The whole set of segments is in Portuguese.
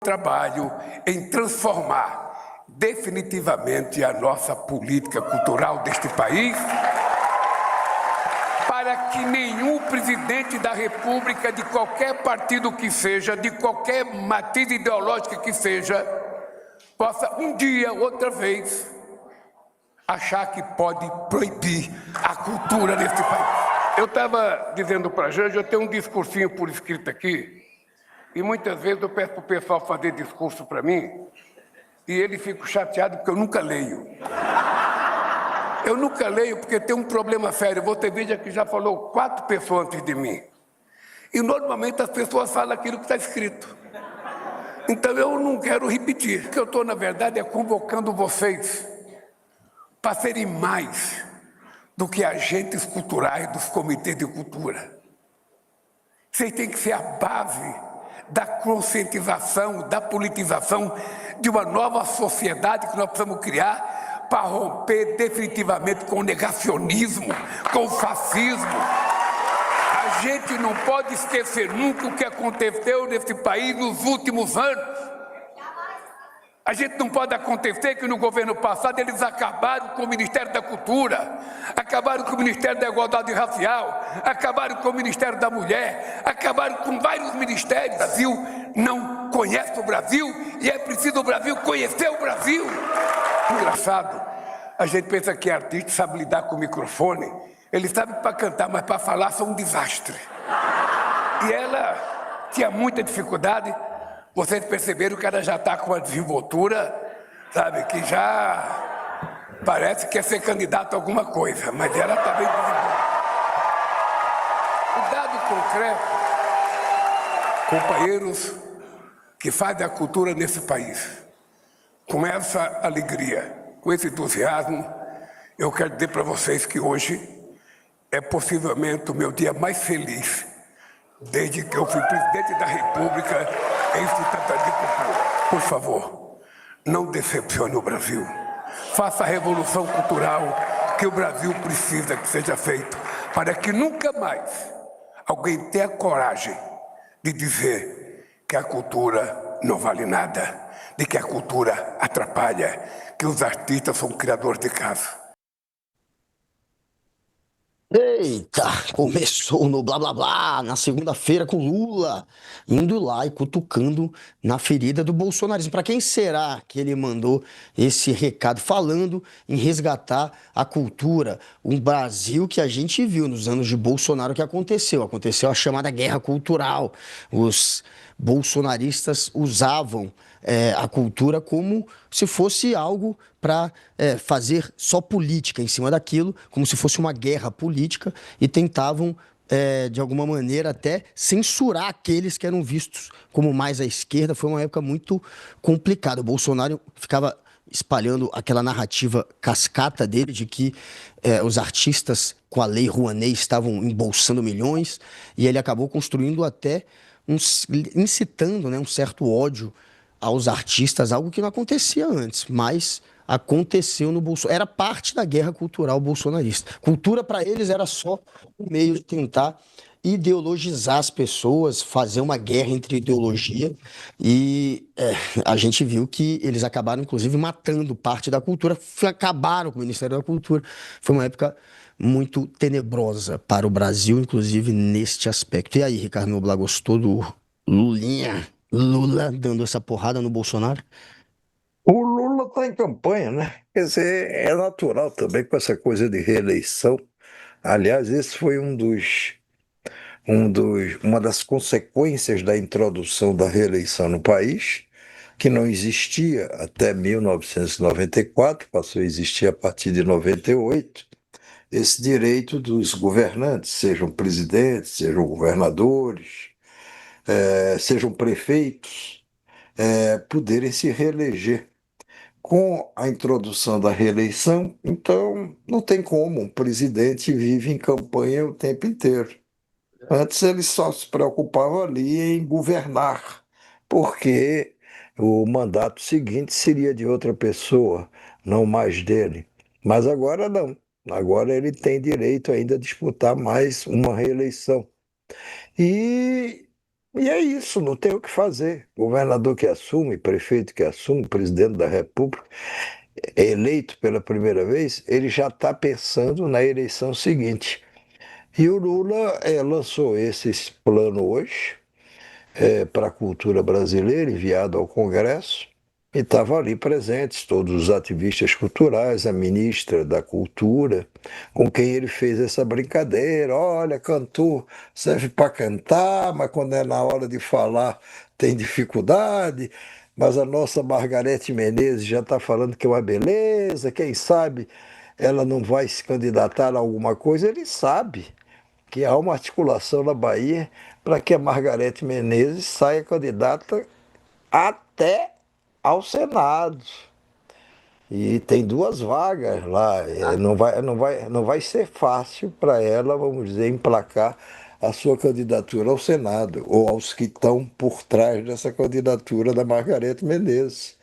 trabalho em transformar definitivamente a nossa política cultural deste país, para que nenhum presidente da República, de qualquer partido que seja, de qualquer matriz ideológica que seja, possa um dia, outra vez, achar que pode proibir a cultura deste país. Eu estava dizendo para a Janja, eu tenho um discursinho por escrito aqui, e muitas vezes eu peço para o pessoal fazer discurso para mim, e ele fica chateado porque eu nunca leio. Eu nunca leio porque tem um problema sério. Você veja que já falou 4 pessoas antes de mim. E normalmente as pessoas falam aquilo que está escrito. Então eu não quero repetir. O que eu estou, na verdade, é convocando vocês para serem mais do que agentes culturais dos comitês de cultura. Vocês têm que ser a base da conscientização, da politização de uma nova sociedade que nós precisamos criar para romper definitivamente com o negacionismo, com o fascismo. A gente não pode esquecer nunca o que aconteceu nesse país nos últimos anos. A gente não pode acontecer que no governo passado eles acabaram com o Ministério da Cultura, acabaram com o Ministério da Igualdade Racial, acabaram com o Ministério da Mulher, acabaram com vários ministérios. O Brasil não conhece o Brasil e é preciso o Brasil conhecer o Brasil. Engraçado, a gente pensa que artista sabe lidar com o microfone, ele sabe para cantar, mas para falar são um desastre. E ela tinha muita dificuldade. Vocês perceberam que ela já está com uma desenvoltura, sabe, que já parece que quer ser candidata a alguma coisa, mas ela está bem desenvolta. O dado concreto, companheiros que fazem a cultura nesse país, com essa alegria, com esse entusiasmo, eu quero dizer para vocês que hoje é possivelmente o meu dia mais feliz desde que eu fui presidente da República em Cidadania de Cultura. Por favor, não decepcione o Brasil. Faça a revolução cultural que o Brasil precisa que seja feita, para que nunca mais alguém tenha coragem de dizer que a cultura não vale nada, de que a cultura atrapalha, que os artistas são criadores de casa. Eita, começou no blá blá blá na segunda-feira com Lula indo lá e cutucando na ferida do bolsonarismo. Para quem será que ele mandou esse recado falando em resgatar a cultura? Um Brasil que a gente viu nos anos de Bolsonaro que aconteceu. Aconteceu a chamada guerra cultural. Os bolsonaristas usavam a cultura como se fosse algo para fazer só política em cima daquilo, como se fosse uma guerra política, e tentavam, de alguma maneira, até censurar aqueles que eram vistos como mais à esquerda. Foi uma época muito complicada. O Bolsonaro ficava espalhando aquela narrativa cascata dele de que os artistas com a Lei Rouanet estavam embolsando milhões, e ele acabou construindo até incitando, né, um certo ódio aos artistas, algo que não acontecia antes, mas aconteceu no Bolsonaro. Era parte da guerra cultural bolsonarista. Cultura para eles era só um meio de tentar ideologizar as pessoas, fazer uma guerra entre ideologia, e a gente viu que eles acabaram, inclusive, matando parte da cultura, acabaram com o Ministério da Cultura. Foi uma época muito tenebrosa para o Brasil, inclusive neste aspecto. E aí, Ricardo Noblar, gostou do Lula dando essa porrada no Bolsonaro? O Lula está em campanha, né? Quer dizer, é natural também com essa coisa de reeleição. Aliás, esse foi uma das consequências da introdução da reeleição no país, que não existia até 1994, passou a existir a partir de 98, esse direito dos governantes, sejam presidentes, sejam governadores, sejam prefeitos, poderem se reeleger. Com a introdução da reeleição, então, não tem como, um presidente vive em campanha o tempo inteiro. Antes ele só se preocupava ali em governar, porque o mandato seguinte seria de outra pessoa, não mais dele. Mas agora não. Agora ele tem direito ainda a disputar mais uma reeleição. E E é isso, não tem o que fazer. Governador que assume, prefeito que assume, presidente da República, é eleito pela primeira vez, ele já está pensando na eleição seguinte. E o Lula lançou esse plano hoje para a cultura brasileira, enviado ao Congresso, e estavam ali presentes todos os ativistas culturais, a ministra da Cultura, com quem ele fez essa brincadeira. Olha, cantor serve para cantar, mas quando é na hora de falar tem dificuldade. Mas a nossa Margarete Menezes já está falando que é uma beleza, quem sabe ela não vai se candidatar a alguma coisa. Ele sabe que há uma articulação na Bahia para que a Margarete Menezes saia candidata até ao Senado. E tem duas vagas lá. Não vai ser fácil para ela, vamos dizer, emplacar a sua candidatura ao Senado, ou aos que estão por trás dessa candidatura da Margarete Menezes.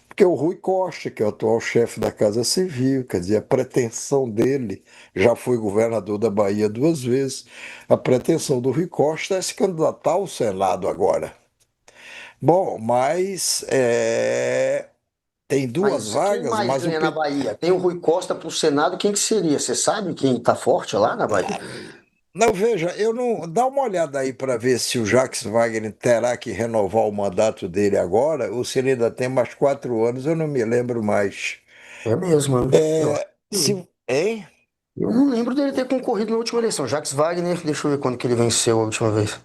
Porque o Rui Costa, que é o atual chefe da Casa Civil, quer dizer, a pretensão dele, já foi governador da Bahia duas vezes, a pretensão do Rui Costa é se candidatar ao Senado agora. Bom, mas tem duas Mas quem vagas, mais mas o ganha na PT. Bahia? Tem o Rui Costa para o Senado, quem que seria? Você sabe quem está forte lá na Bahia? Não, veja, eu não. Dá uma olhada aí para ver se o Jacques Wagner terá que renovar o mandato dele agora, ou se ele ainda tem mais 4 anos, eu não me lembro mais. É mesmo, mano. Eu acho que sim. Hein? Eu não lembro dele ter concorrido na última eleição. Jacques Wagner, deixa eu ver quando que ele venceu a última vez.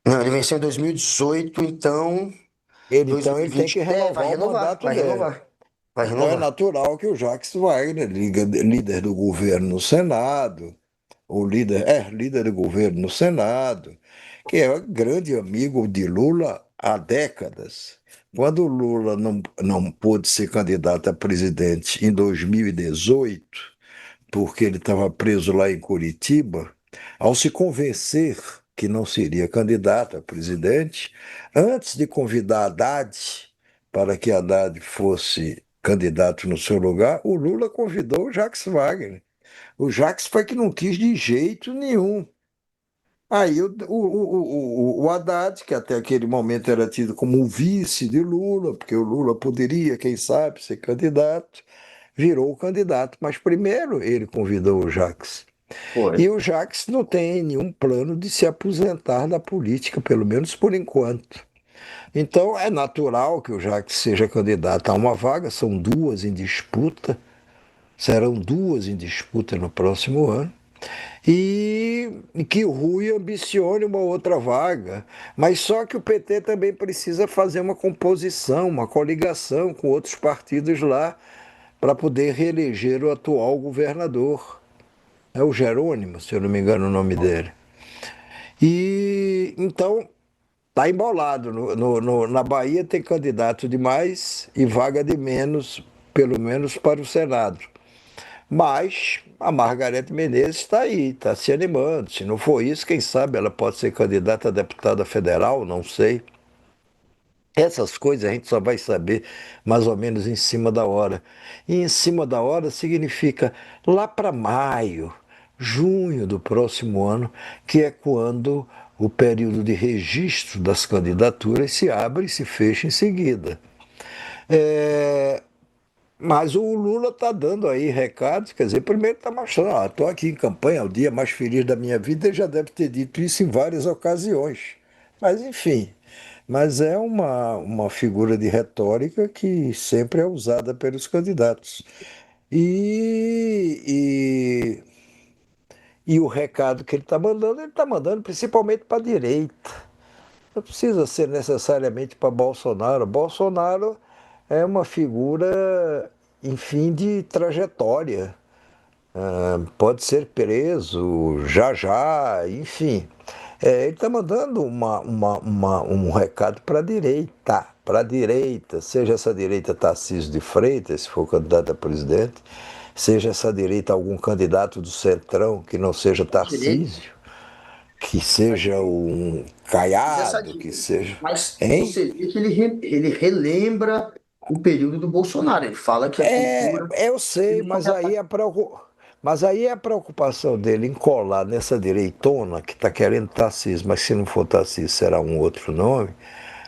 Não, ele venceu em 2018, então Então ele tem 2020. que É, vai renovar o renovar, mandato vai dele. renovar. Vai Então é renovar. natural que o Jacques Wagner, líder do governo no Senado, ou líder do governo no Senado, que é grande amigo de Lula há décadas. Quando o Lula não pôde ser candidato a presidente em 2018, porque ele estava preso lá em Curitiba, ao se convencer que não seria candidato a presidente, antes de convidar Haddad para que Haddad fosse candidato no seu lugar, o Lula convidou o Jacques Wagner. O Jacques foi que não quis de jeito nenhum. Aí o Haddad, que até aquele momento era tido como o vice de Lula, porque o Lula poderia, quem sabe, ser candidato, virou o candidato. Mas primeiro ele convidou o Jacques. Foi. E o Jacques não tem nenhum plano de se aposentar da política, pelo menos por enquanto. Então é natural que o Jacques seja candidato a uma vaga, são duas em disputa, serão duas em disputa no próximo ano. E que o Rui ambicione uma outra vaga, mas só que o PT também precisa fazer uma composição, uma coligação com outros partidos lá para poder reeleger o atual governador. É o Jerônimo, se eu não me engano o nome dele. E então está embolado. Na Bahia tem candidato de mais e vaga de menos, pelo menos para o Senado. Mas a Margarete Menezes está aí, está se animando. Se não for isso, quem sabe ela pode ser candidata a deputada federal, não sei. Essas coisas a gente só vai saber mais ou menos em cima da hora. E em cima da hora significa lá para maio, junho do próximo ano, que é quando o período de registro das candidaturas se abre e se fecha em seguida. É, mas o Lula está dando aí recados, quer dizer, primeiro está mostrando, estou aqui em campanha, é o dia mais feliz da minha vida, ele já deve ter dito isso em várias ocasiões. Mas, enfim, mas é uma figura de retórica que sempre é usada pelos candidatos. E, e o recado que ele está mandando principalmente para a direita. Não precisa ser necessariamente para Bolsonaro. Bolsonaro é uma figura, enfim, de trajetória. Pode ser preso já já, enfim. Ele está mandando um recado para a direita, seja essa direita Tarcísio de Freitas, se for candidato a presidente, seja essa direita algum candidato do Centrão que não seja Direito. Tarcísio, que Mas seja um essa Caiado, que direita. seja. Mas Hein? você vê que ele relembra o período do Bolsonaro. Ele fala que a cultura Eu sei, ele não mas aí reaparece. Mas aí a preocupação dele em colar nessa direitona que está querendo Tarcísio, mas se não for Tarcísio será um outro nome,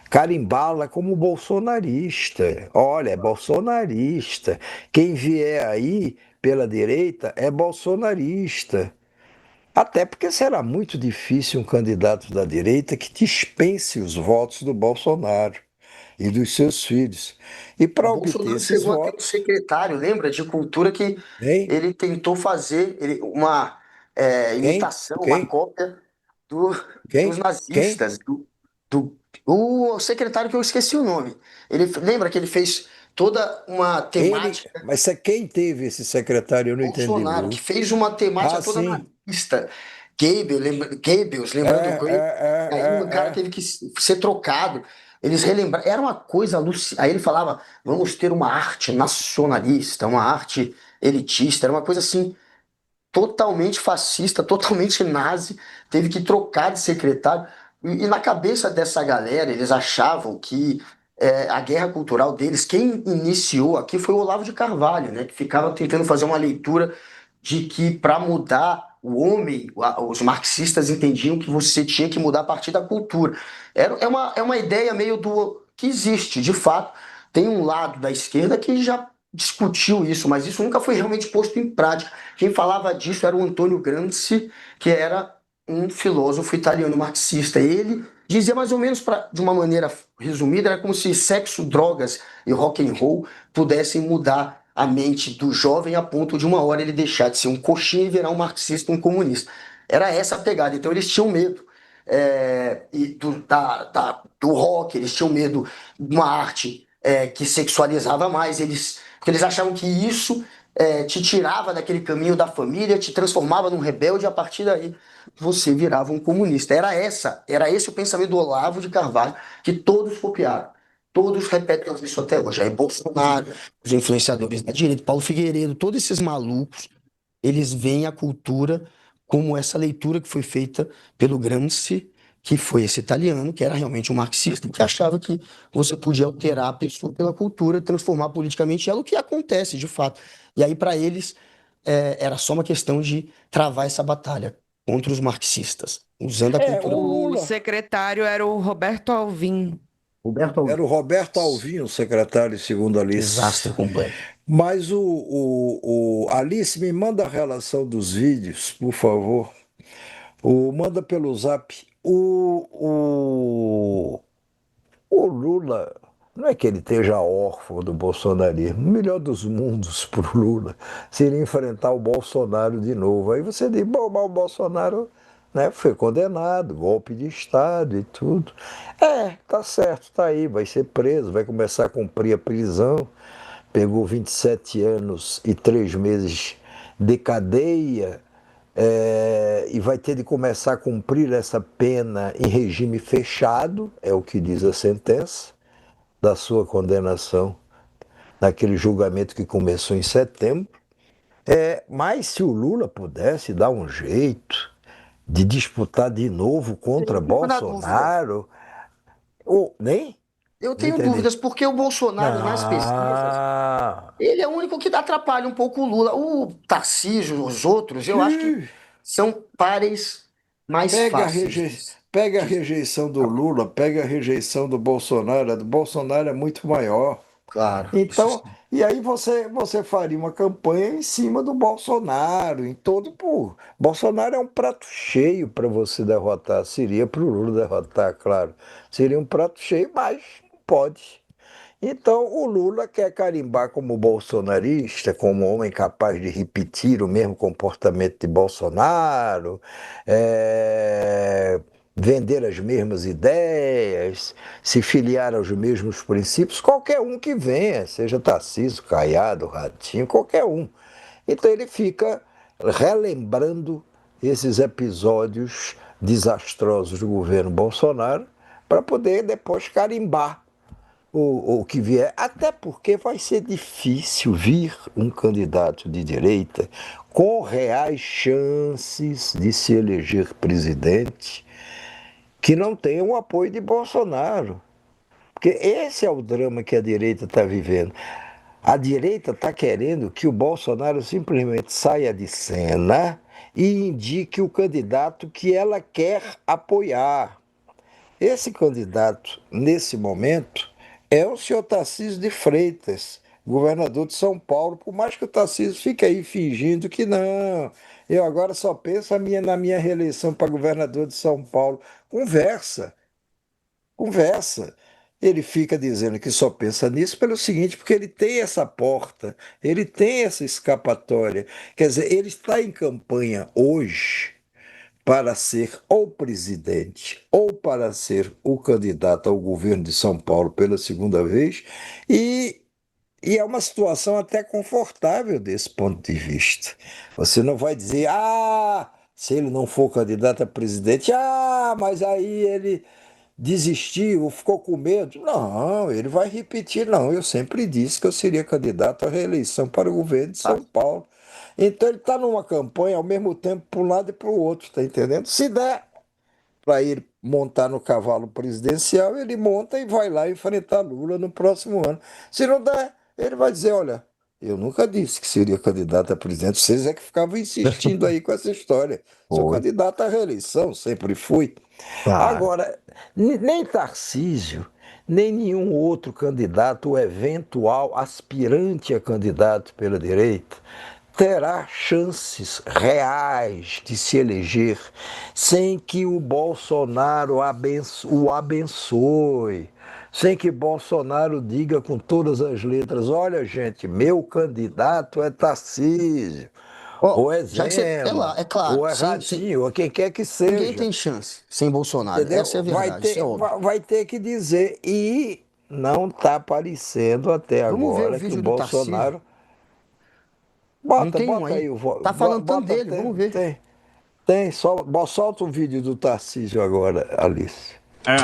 carimbá-la como bolsonarista. Olha, é bolsonarista. Quem vier aí pela direita é bolsonarista. Até porque será muito difícil um candidato da direita que dispense os votos do Bolsonaro e dos seus filhos. E O para obter Bolsonaro esses chegou a ter um votos, secretário, lembra, de cultura que hein? ele tentou fazer uma Quem? imitação, uma Quem? cópia do- dos Quem? Quem? nazistas, o secretário que eu esqueci o nome. Lembra que ele fez toda uma Ele. temática, Mas quem teve esse secretário? Eu não entendi, Bolsonaro, que viu? fez uma temática Ah, toda sim. nazista. Goebbels, É, lembrando Goebbels, e aí o cara teve é. que ser trocado. Eles relembraram, era uma coisa alucinante. Aí ele falava, vamos ter uma arte nacionalista, uma arte elitista, era uma coisa assim totalmente fascista, totalmente nazi, teve que trocar de secretário. E na cabeça dessa galera, eles achavam que a guerra cultural deles, quem iniciou aqui foi o Olavo de Carvalho, né, que ficava tentando fazer uma leitura de que para mudar o homem, os marxistas entendiam que você tinha que mudar a partir da cultura. É uma ideia meio do que existe, de fato. Tem um lado da esquerda que já discutiu isso, mas isso nunca foi realmente posto em prática. Quem falava disso era o Antônio Gramsci, que era um filósofo italiano marxista. Ele dizia mais ou menos, de uma maneira resumida, era como se sexo, drogas e rock and roll pudessem mudar a mente do jovem a ponto de uma hora ele deixar de ser um coxinha e virar um marxista, um comunista. Era essa a pegada. Então eles tinham medo do rock, eles tinham medo de uma arte que sexualizava mais, porque eles achavam que isso te tirava daquele caminho da família, te transformava num rebelde, e a partir daí você virava um comunista. Era esse o pensamento do Olavo de Carvalho, que todos copiaram. Todos repetem isso até hoje. Aí Bolsonaro, os influenciadores da direita, Paulo Figueiredo, todos esses malucos, eles veem a cultura como essa leitura que foi feita pelo Gramsci, que foi esse italiano, que era realmente um marxista, que achava que você podia alterar a pessoa pela cultura, transformar politicamente ela, o que acontece de fato. E aí, para eles, era só uma questão de travar essa batalha contra os marxistas, usando a O cultura. O Lula. secretário era o Roberto Alvim. Roberto Era Alves, o Roberto Alvim, o secretário, segundo Alice. desastre completo. Mas o Alice, me manda a relação dos vídeos, por favor. Manda pelo zap. O Lula, não é que ele esteja órfão do bolsonarismo. O melhor dos mundos para o Lula seria enfrentar o Bolsonaro de novo. Aí você diz, bom, mas o Bolsonaro, né, foi condenado, golpe de Estado e tudo. Tá certo, tá aí, vai ser preso, vai começar a cumprir a prisão. Pegou 27 anos e 3 meses de cadeia. E vai ter de começar a cumprir essa pena em regime fechado, é o que diz a sentença da sua condenação, naquele julgamento que começou em setembro. Mas se o Lula pudesse dar um jeito de disputar de novo contra Eu fico na dúvida. Bolsonaro, ou nem? Eu Não tenho entendi. dúvidas, porque o Bolsonaro, nas pesquisas, Ah, ele é o único que atrapalha um pouco o Lula. O Tarcísio, os outros, eu acho que são pares mais Pega a, fáceis reje... pega a rejeição do Lula, pega a rejeição do Bolsonaro. A do Bolsonaro é muito maior. Claro, isso Então, sim. e aí você faria uma campanha em cima do Bolsonaro, em todo. Pô, Bolsonaro é um prato cheio para você derrotar. Seria para o Lula derrotar, claro. Seria um prato cheio, mas não pode. Então, o Lula quer carimbar como bolsonarista, como homem capaz de repetir o mesmo comportamento de Bolsonaro, vender as mesmas ideias, se filiar aos mesmos princípios, qualquer um que venha, seja Tarcísio, Caiado, Ratinho, qualquer um. Então, ele fica relembrando esses episódios desastrosos do governo Bolsonaro para poder depois carimbar o que vier, até porque vai ser difícil vir um candidato de direita com reais chances de se eleger presidente que não tenha o apoio de Bolsonaro. Porque esse é o drama que a direita está vivendo. A direita está querendo que o Bolsonaro simplesmente saia de cena e indique o candidato que ela quer apoiar. Esse candidato, nesse momento, é o senhor Tarcísio de Freitas, governador de São Paulo, por mais que o Tarcísio fique aí fingindo que não, eu agora só penso na minha reeleição para governador de São Paulo. Conversa, conversa. Ele fica dizendo que só pensa nisso pelo seguinte, porque ele tem essa porta, ele tem essa escapatória. Quer dizer, ele está em campanha hoje para ser ou presidente ou para ser o candidato ao governo de São Paulo pela segunda vez, e, e é uma situação até confortável desse ponto de vista. Você não vai dizer, se ele não for candidato a presidente, mas aí ele desistiu, ficou com medo. Não, ele vai repetir, não. Eu sempre disse que eu seria candidato à reeleição para o governo de São Paulo. Então ele está numa campanha ao mesmo tempo para um lado e para o outro, está entendendo? Se der para ele montar no cavalo presidencial, ele monta e vai lá enfrentar Lula no próximo ano. Se não der, ele vai dizer, olha, eu nunca disse que seria candidato a presidente, vocês é que ficavam insistindo aí com essa história. Sou Foi. candidato à reeleição, sempre fui. Claro. Agora, nem Tarcísio, nem nenhum outro candidato ou eventual aspirante a candidato pela direita terá chances reais de se eleger sem que o Bolsonaro o abençoe, sem que Bolsonaro diga com todas as letras: olha, gente, meu candidato é Tarcísio, Ó, ou é já que você. Zema, É claro, ou é Ratinho, ou quem quer que ninguém seja. tem chance sem Bolsonaro. Essa é a Entendeu? Vai verdade, isso é ter, óbvio. vai ter que dizer. E não está aparecendo até Vamos ver o agora que o vídeo do Tarcísio. Bolsonaro. Não tem um Bota aí. aí Tá falando tanto bota, dele, vamos ver. tem, solta o vídeo do Tarcísio agora, Alice. É,